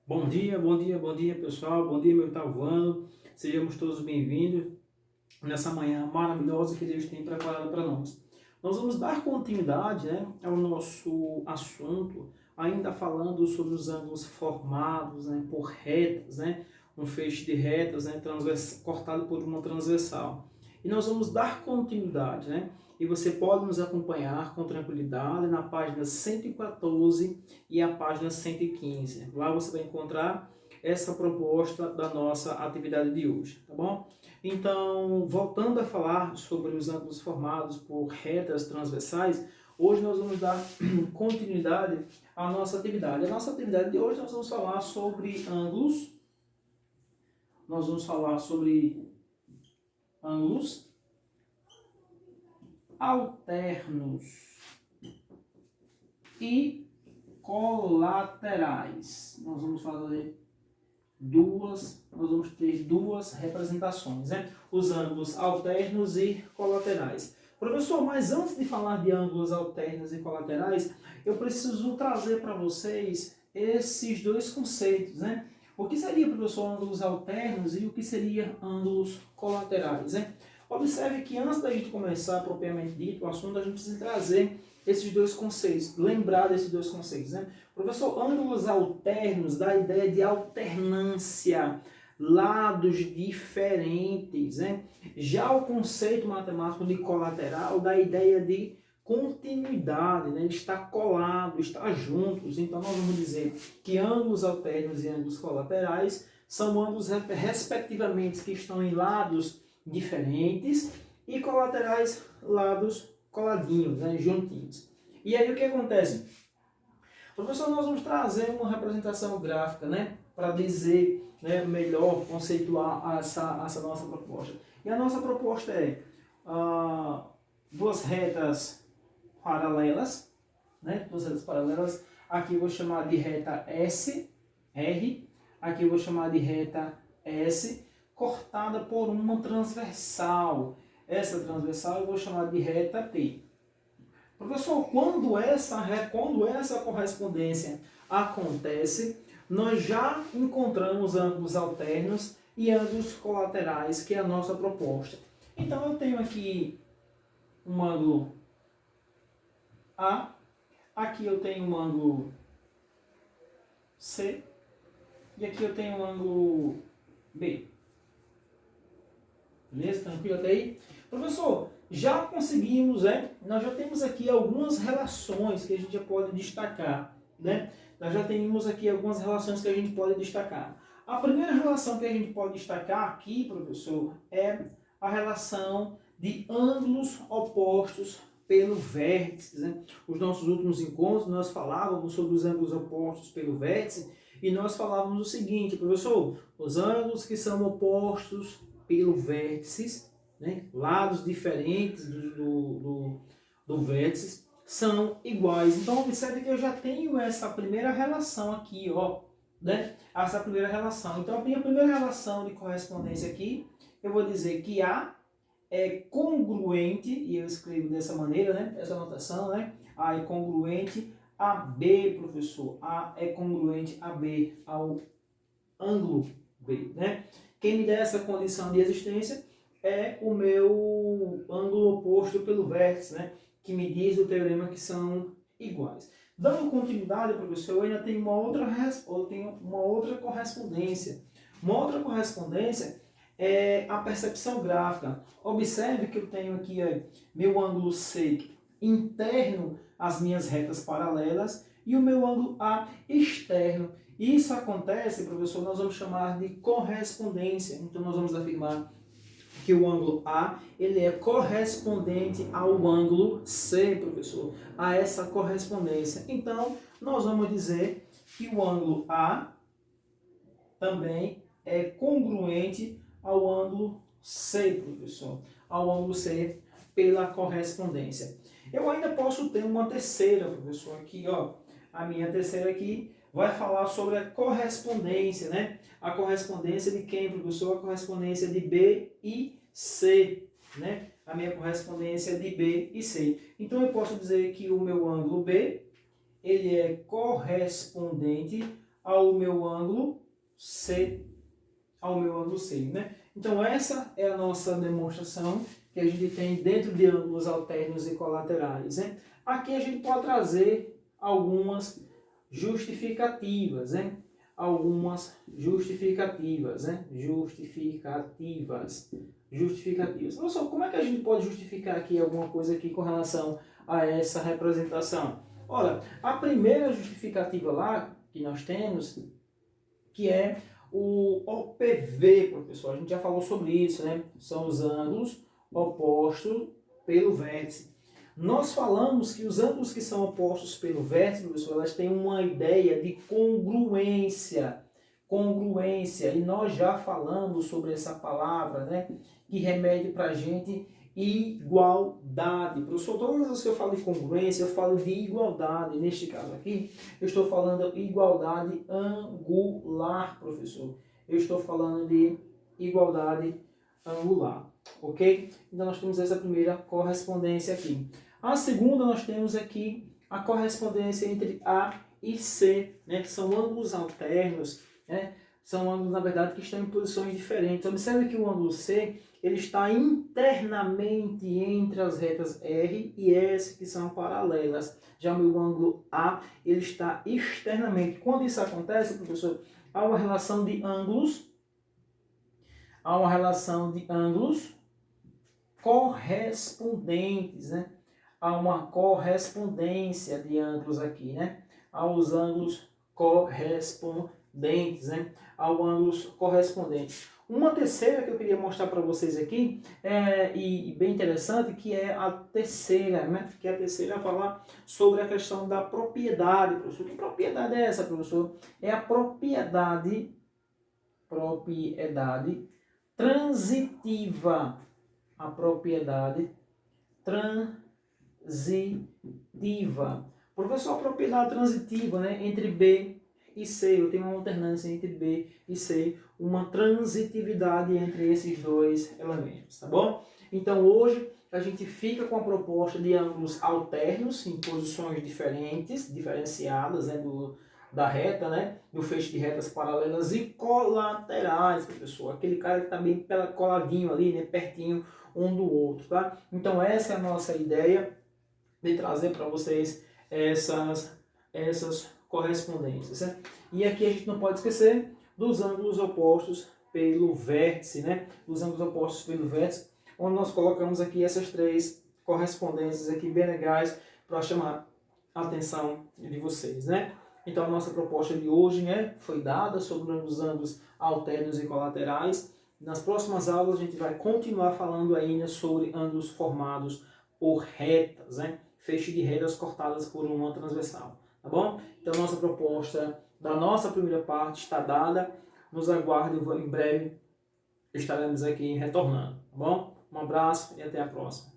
Bom dia, bom dia, bom dia pessoal, bom dia meu oitavo ano, sejamos todos bem-vindos nessa manhã maravilhosa que Deus tem preparado para nós. Nós vamos dar continuidade, ao nosso assunto, ainda falando sobre os ângulos formados, por retas, um feixe de retas, cortado por uma transversal. E nós vamos dar continuidade, e você pode nos acompanhar com tranquilidade na página 114 e a página 115. Lá você vai encontrar essa proposta da nossa atividade de hoje, tá bom? Então, voltando a falar sobre os ângulos formados por retas transversais, hoje nós vamos dar continuidade à nossa atividade. A nossa atividade de hoje nós vamos falar sobre ângulos, alternos e colaterais. Nós vamos ter duas representações, os ângulos alternos e colaterais. Professor, mas antes de falar de ângulos alternos e colaterais, eu preciso trazer para vocês esses dois conceitos, O que seria, professor, ângulos alternos e o que seria ângulos colaterais, Observe que antes da gente começar propriamente dito o assunto, a gente precisa trazer esses dois conceitos, lembrar desses dois conceitos, Professor, ângulos alternos dá a ideia de alternância, lados diferentes, Já o conceito matemático de colateral dá a ideia de continuidade, Ele está colado, está juntos. Então nós vamos dizer que ângulos alternos e ângulos colaterais são ângulos respectivamente que estão em lados diferentes e colaterais lados coladinhos, juntinhos. E aí o que acontece? Professor, nós vamos trazer uma representação gráfica, para dizer, melhor, conceituar essa nossa proposta. E a nossa proposta é duas retas paralelas, duas retas paralelas. Aqui eu vou chamar de reta S, R. Aqui eu vou chamar de reta S, cortada por uma transversal. Essa transversal eu vou chamar de reta P. Professor, quando essa correspondência acontece, nós já encontramos ângulos alternos e ângulos colaterais, que é a nossa proposta. Então eu tenho aqui um ângulo A, aqui eu tenho um ângulo C e aqui eu tenho um ângulo B. Beleza? Tranquilo até aí? Professor, já conseguimos, nós já temos aqui algumas relações que a gente já pode destacar, Nós já temos aqui algumas relações que a gente pode destacar. A primeira relação que a gente pode destacar aqui, professor, é a relação de ângulos opostos pelo vértice, Os nossos últimos encontros nós falávamos sobre os ângulos opostos pelo vértice e nós falávamos o seguinte, professor, os ângulos que são opostos pelo vértice, lados diferentes do vértice, são iguais. Então, observe que eu já tenho essa primeira relação aqui, Essa primeira relação. Então, a minha primeira relação de correspondência aqui, eu vou dizer que A é congruente, e eu escrevo dessa maneira, essa notação, A é congruente a B, professor. A é congruente a B, ao ângulo B, Quem me dá essa condição de existência é o meu ângulo oposto pelo vértice, que me diz o teorema que são iguais. Dando continuidade, professor, eu ainda tenho uma outra correspondência. Uma outra correspondência é a percepção gráfica. Observe que eu tenho aqui meu ângulo C interno às minhas retas paralelas e o meu ângulo A externo. Isso acontece, professor, nós vamos chamar de correspondência. Então, nós vamos afirmar que o ângulo A ele é correspondente ao ângulo C, professor, a essa correspondência. Então, nós vamos dizer que o ângulo A também é congruente ao ângulo C, professor, ao ângulo C pela correspondência. Eu ainda posso ter uma terceira, professor, aqui, a minha terceira aqui vai falar sobre a correspondência, A correspondência de quem, professor? A correspondência de B e C, A minha correspondência de B e C. Então eu posso dizer que o meu ângulo B, ele é correspondente ao meu ângulo C, né? Então essa é a nossa demonstração que a gente tem dentro de ângulos alternos e colaterais, né? Aqui a gente pode trazer algumas justificativas, né? Algumas justificativas, né? Justificativas. Professor, como é que a gente pode justificar aqui alguma coisa aqui com relação a essa representação? Olha, a primeira justificativa lá que nós temos, que é o OPV, professor. A gente já falou sobre isso, né? São os ângulos opostos pelo vértice. Nós falamos que os ângulos que são opostos pelo vértice, professor, elas têm uma ideia de congruência. E nós já falamos sobre essa palavra, né? Que remete para a gente igualdade. Professor, todas as vezes que eu falo de congruência, eu falo de igualdade. Neste caso aqui, eu estou falando de igualdade angular, professor. Eu estou falando de igualdade angular, ok? Então nós temos essa primeira correspondência aqui. A segunda nós temos aqui a correspondência entre A e C, né? Que são ângulos alternos, né? São ângulos, na verdade, que estão em posições diferentes. Observe que o ângulo C ele está internamente entre as retas R e S, que são paralelas. Já o meu ângulo A, ele está externamente. Quando isso acontece, professor, há uma relação de ângulos, correspondentes, né? Há uma correspondência de ângulos aqui, né? Há os ângulos correspondentes, né? Há os ângulos correspondentes. Uma terceira que eu queria mostrar para vocês aqui, e bem interessante, que é a terceira, né? Que a terceira falar sobre a questão da propriedade, professor. Que propriedade é essa, professor? É a propriedade transitiva. A propriedade transitiva. Professor, a propriedade transitiva, né? Entre B e C, eu tenho uma alternância entre B e C, uma transitividade entre esses dois elementos, tá bom? Então hoje a gente fica com a proposta de ângulos alternos em posições diferenciadas, né, da reta, né, do feixe de retas paralelas e colaterais, professor, aquele cara que está bem coladinho ali, né, pertinho um do outro, tá? Então essa é a nossa ideia de trazer para vocês essas correspondências, né? E aqui a gente não pode esquecer dos ângulos opostos pelo vértice, né? Os ângulos opostos pelo vértice, onde nós colocamos aqui essas três correspondências aqui bem legais para chamar a atenção de vocês, né? Então a nossa proposta de hoje, né, foi dada sobre os ângulos alternos e colaterais. Nas próximas aulas a gente vai continuar falando ainda sobre ângulos formados por retas, né? Feixe de retas cortadas por uma transversal, tá bom? Então nossa proposta da nossa primeira parte está dada. Nos aguarde, em breve estaremos aqui retornando, tá bom? Um abraço e até a próxima.